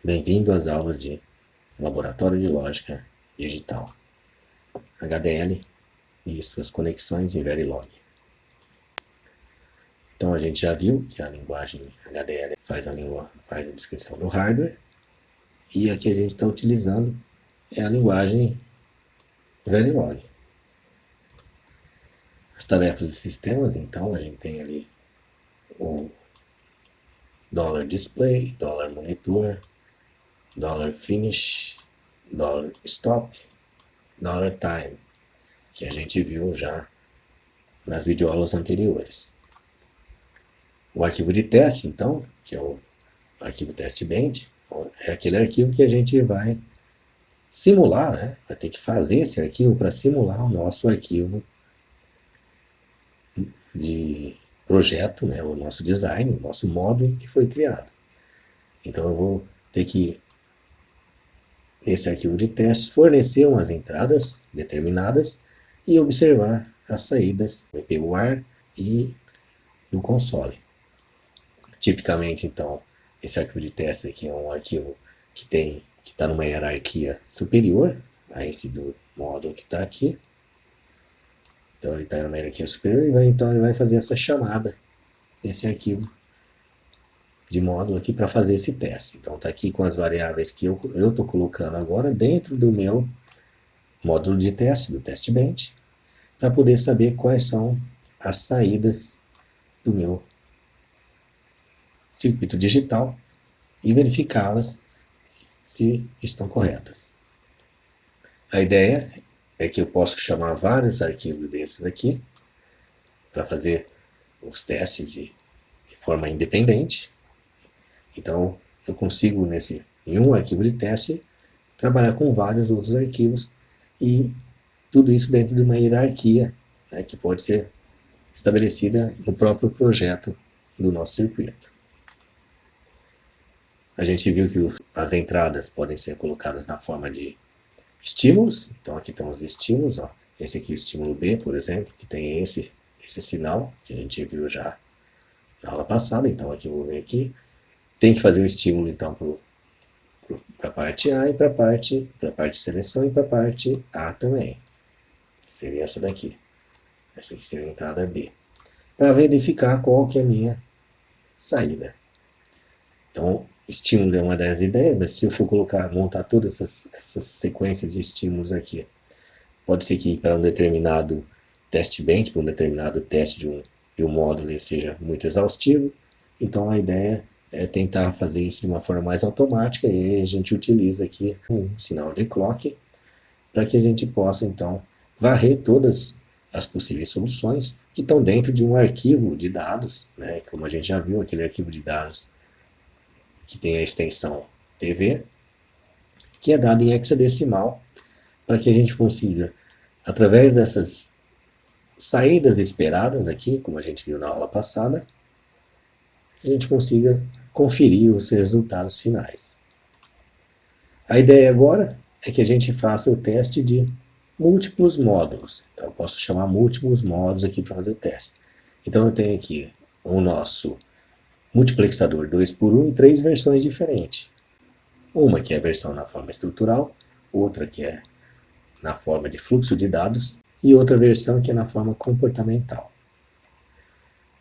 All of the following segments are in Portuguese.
Bem-vindo às aulas de Laboratório de Lógica Digital, HDL e suas conexões em Verilog. Então a gente já viu que a linguagem HDL faz a descrição do hardware, e a que a gente está utilizando é a linguagem Verilog. As tarefas de sistemas, então, a gente tem ali o $display, $monitor, $finish, $stop, $time, que a gente viu já nas videoaulas anteriores. O arquivo de teste, então, que é o arquivo testbench, é aquele arquivo que a gente vai simular, né? Vai ter que fazer esse arquivo para simular o nosso arquivo de projeto, né? O nosso design, o nosso módulo que foi criado. Então eu vou ter que, nesse arquivo de teste, fornecer umas entradas determinadas e observar as saídas do PUAR e do console. Tipicamente, então, esse arquivo de teste aqui é um arquivo que está numa hierarquia superior a esse do módulo que está aqui. Então ele está numa hierarquia superior e ele vai fazer essa chamada desse arquivo de módulo aqui para fazer esse teste. Então está aqui com as variáveis que eu estou colocando agora dentro do meu módulo de teste, do testbench, para poder saber quais são as saídas do meu circuito digital e verificá-las se estão corretas. A ideia é que eu posso chamar vários arquivos desses aqui para fazer os testes de forma independente. Então eu consigo em um arquivo de teste trabalhar com vários outros arquivos, e tudo isso dentro de uma hierarquia, né, que pode ser estabelecida no próprio projeto do nosso circuito. A gente viu que as entradas podem ser colocadas na forma de estímulos. Então aqui estão os estímulos, ó. Esse aqui é o estímulo B, por exemplo, que tem esse sinal que a gente viu já na aula passada. Então aqui eu vou ver aqui, tem que fazer o estímulo então para a parte A e para a parte de seleção e para a parte A também. Seria essa daqui. Essa aqui seria a entrada B. Para verificar qual que é a minha saída. Então, estímulo é uma das ideias, mas se eu for montar todas essas sequências de estímulos aqui, pode ser que para um determinado testbench, para um determinado teste de um módulo, ele seja muito exaustivo. Então a ideia é tentar fazer isso de uma forma mais automática, e aí a gente utiliza aqui um sinal de clock para que a gente possa então varrer todas as possíveis soluções que estão dentro de um arquivo de dados, né? Como a gente já viu, aquele arquivo de dados que tem a extensão TV, que é dado em hexadecimal, para que a gente consiga, através dessas saídas esperadas aqui, como a gente viu na aula passada, a gente consiga conferir os resultados finais. A ideia agora é que a gente faça o teste de múltiplos módulos. Então eu posso chamar múltiplos módulos aqui para fazer o teste. Então eu tenho aqui o nosso multiplexador 2x1 em 3 versões diferentes. Uma que é a versão na forma estrutural, outra que é na forma de fluxo de dados e outra versão que é na forma comportamental.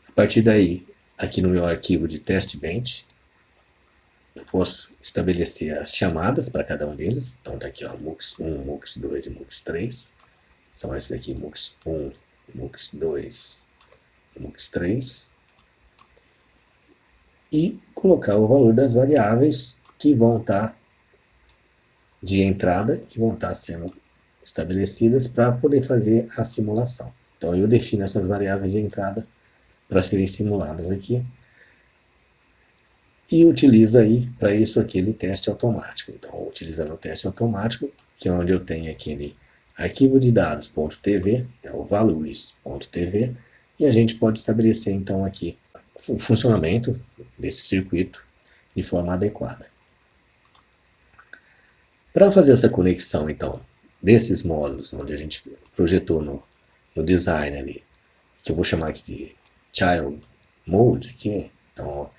A partir daí, aqui no meu arquivo de testbench, eu posso estabelecer as chamadas para cada um deles. Então está aqui, ó, MUX1, MUX2 e MUX3. São esses aqui, MUX1, MUX2 e MUX3. E colocar o valor das variáveis que vão estar de entrada, que vão estar sendo estabelecidas para poder fazer a simulação. Então eu defino essas variáveis de entrada para serem simuladas aqui, e utilizo aí para isso aquele teste automático. Então utilizando o teste automático, que é onde eu tenho aquele arquivo de dados.tv, é o values.tv, e a gente pode estabelecer então aqui o funcionamento desse circuito de forma adequada. Para fazer essa conexão, então, desses módulos, onde a gente projetou no design ali, que eu vou chamar aqui de Child Mode, aqui, então,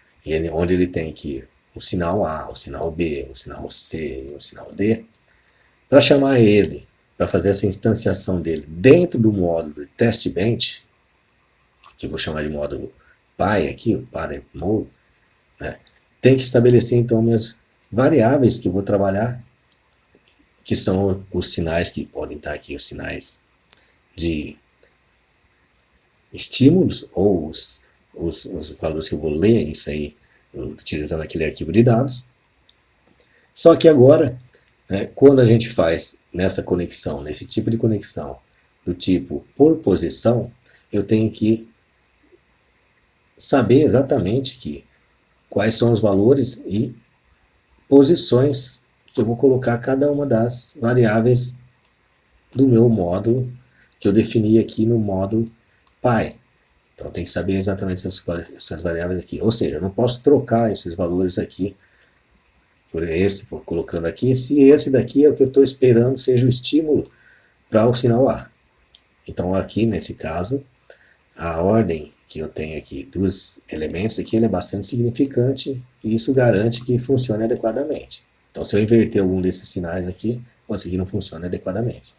onde ele tem que o sinal A, o sinal B, o sinal C e o sinal D, para chamar ele, para fazer essa instanciação dele dentro do módulo test bench, que eu vou chamar de módulo PY aqui, o parent mode, né, tem que estabelecer então minhas variáveis que eu vou trabalhar, que são os sinais que podem estar aqui, os sinais de estímulos ou os valores que eu vou ler isso aí utilizando aquele arquivo de dados. Só que agora, né, quando a gente faz nessa conexão, nesse tipo de conexão do tipo por posição, eu tenho que saber exatamente quais são os valores e posições que eu vou colocar cada uma das variáveis do meu módulo que eu defini aqui no módulo Py. Então tem que saber exatamente essas variáveis aqui. Ou seja, eu não posso trocar esses valores aqui por esse, colocando aqui, se esse daqui é o que eu estou esperando seja o estímulo para o sinal A. Então aqui, nesse caso, a ordem que eu tenho aqui dos elementos aqui ele é bastante significante e isso garante que funcione adequadamente. Então se eu inverter algum desses sinais aqui, pode ser que não funcione adequadamente.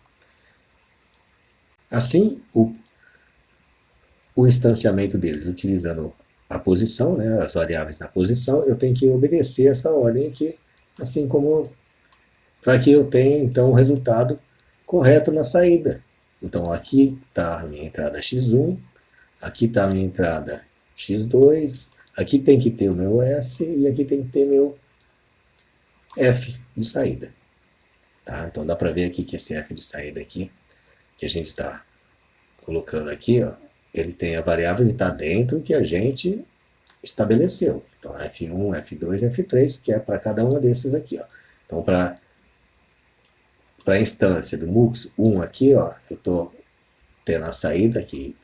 Assim, o instanciamento deles, utilizando a posição, né, as variáveis na posição, eu tenho que obedecer essa ordem aqui, assim como para que eu tenha então o resultado correto na saída. Então aqui está a minha entrada x1, aqui está a minha entrada x2, aqui tem que ter o meu S e aqui tem que ter meu F de saída. Tá? Então dá para ver aqui que esse F de saída aqui, que a gente está colocando aqui, ó, ele tem a variável que está dentro que a gente estabeleceu. Então F1, F2, F3, que é para cada uma desses aqui. Ó. Então para a instância do MUX1 aqui, ó, eu estou tendo a saída aqui,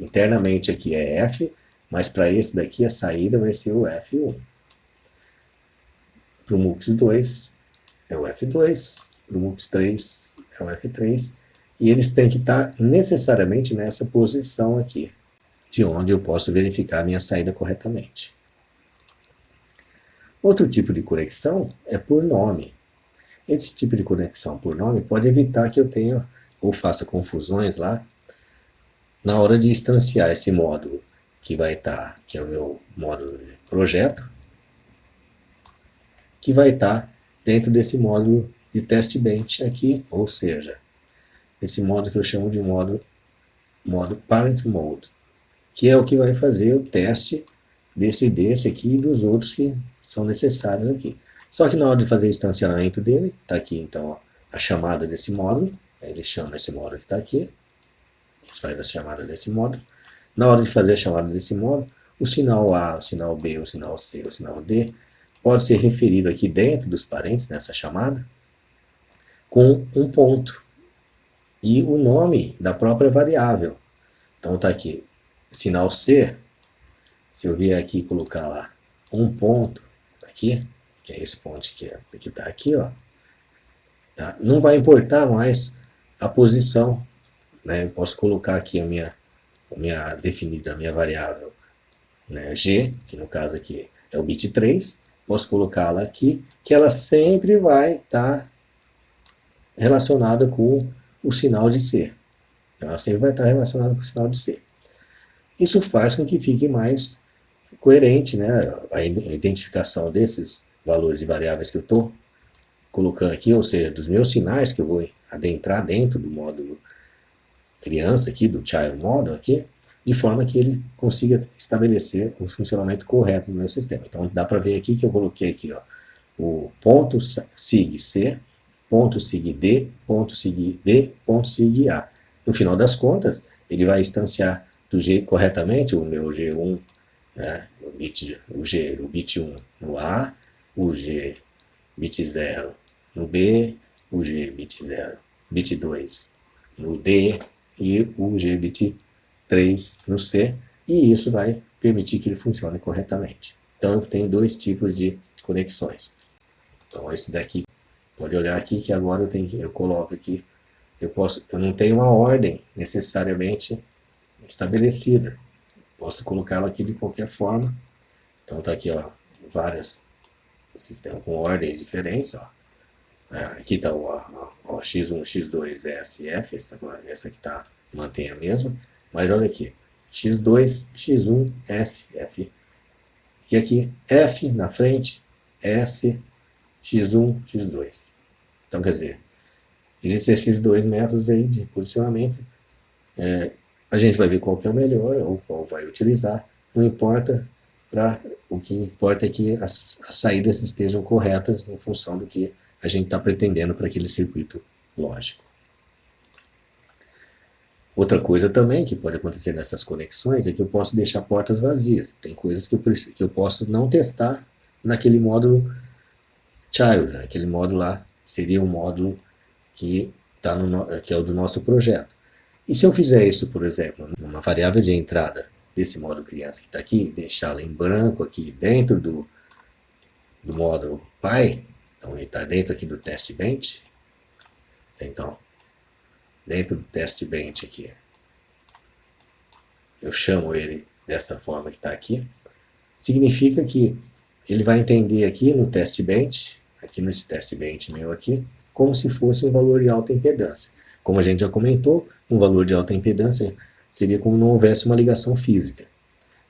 internamente aqui é F, mas para esse daqui a saída vai ser o F1. Para o MUX2 é o F2, para o MUX3 é o F3, e eles têm que estar necessariamente nessa posição aqui, de onde eu posso verificar a minha saída corretamente. Outro tipo de conexão é por nome. Esse tipo de conexão por nome pode evitar que eu tenha ou faça confusões lá na hora de instanciar esse módulo que vai estar, que é o meu módulo de projeto, que vai estar dentro desse módulo de test bench aqui, ou seja, esse módulo que eu chamo de módulo parent mode, que é o que vai fazer o teste desse aqui e dos outros que são necessários aqui. Só que na hora de fazer o instanciamento dele, está aqui então a chamada desse módulo, ele chama esse módulo que está aqui, ele faz a chamada desse módulo. Na hora de fazer a chamada desse módulo, o sinal A, o sinal B, o sinal C, o sinal D, pode ser referido aqui dentro dos parênteses, nessa chamada, com um ponto e o nome da própria variável. Então está aqui, sinal C, se eu vier aqui e colocar lá um ponto aqui, que é esse ponto que está aqui, ó, tá? Não vai importar mais a posição, né? Eu posso colocar aqui a minha definida, a minha variável, né, G, que no caso aqui é o bit 3, posso colocá-la aqui, que ela sempre vai estar relacionada com o sinal de C. Então ela sempre vai estar relacionada com o sinal de C. Isso faz com que fique mais coerente, né, a identificação desses valores de variáveis que eu estou colocando aqui, ou seja, dos meus sinais que eu vou adentrar dentro do módulo criança aqui, do child model aqui, de forma que ele consiga estabelecer o funcionamento correto do meu sistema. Então dá para ver aqui que eu coloquei aqui, ó, o ponto sig C, ponto sig D, ponto sig B, ponto sig A. No final das contas, ele vai instanciar corretamente o meu G1, né, o bit 1 no A, o G bit 0 no B, o G bit 0, bit 2 no D e o G bit 3 no C, e isso vai permitir que ele funcione corretamente. Então eu tenho dois tipos de conexões. Então esse daqui, pode olhar aqui que agora eu coloco aqui, eu não tenho uma ordem necessariamente estabelecida. Posso colocá-la aqui de qualquer forma. Então tá aqui, ó, várias sistema com ordens diferentes, ó. Aqui está o X1, X2, S, F, essa aqui tá, mantém a mesma, mas olha aqui, X2, X1, S, F, e aqui F na frente, S, X1, X2. Então, quer dizer, existem esses dois métodos aí de posicionamento, a gente vai ver qual que é o melhor, ou qual vai utilizar, não importa, o que importa é que as saídas estejam corretas em função do que a gente está pretendendo para aquele circuito lógico. Outra coisa também que pode acontecer nessas conexões é que eu posso deixar portas vazias. Tem coisas que eu posso não testar naquele módulo child, aquele módulo lá, seria um módulo que é o do nosso projeto. E se eu fizer isso, por exemplo, numa variável de entrada desse módulo criança que está aqui, deixá-la em branco aqui dentro do módulo pai, então ele está dentro aqui do test bench, então dentro do test bench aqui, eu chamo ele dessa forma que está aqui, significa que ele vai entender aqui no test bench, aqui nesse test bench meu aqui, como se fosse um valor de alta impedância. Como a gente já comentou, um valor de alta impedância seria como não houvesse uma ligação física.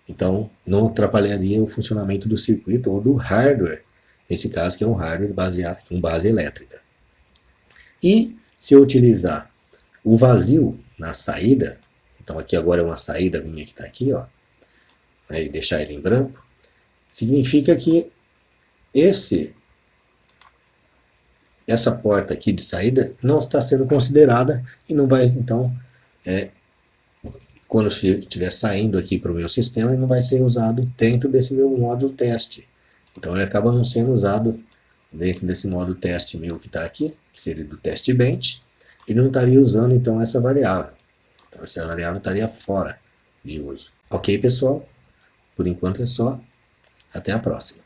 Então, não atrapalharia o funcionamento do circuito ou do hardware, nesse caso que é um hardware baseado com base elétrica. E se eu utilizar o vazio na saída, então aqui agora é uma saída minha que está aqui, ó, e deixar ele em branco, significa que essa porta aqui de saída não está sendo considerada e não vai, então, quando estiver saindo aqui para o meu sistema, ele não vai ser usado dentro desse meu módulo teste. Então ele acaba não sendo usado dentro desse módulo teste meu que está aqui, que seria do test bench, ele não estaria usando então essa variável. Então essa variável estaria fora de uso. Ok, pessoal? Por enquanto é só. Até a próxima.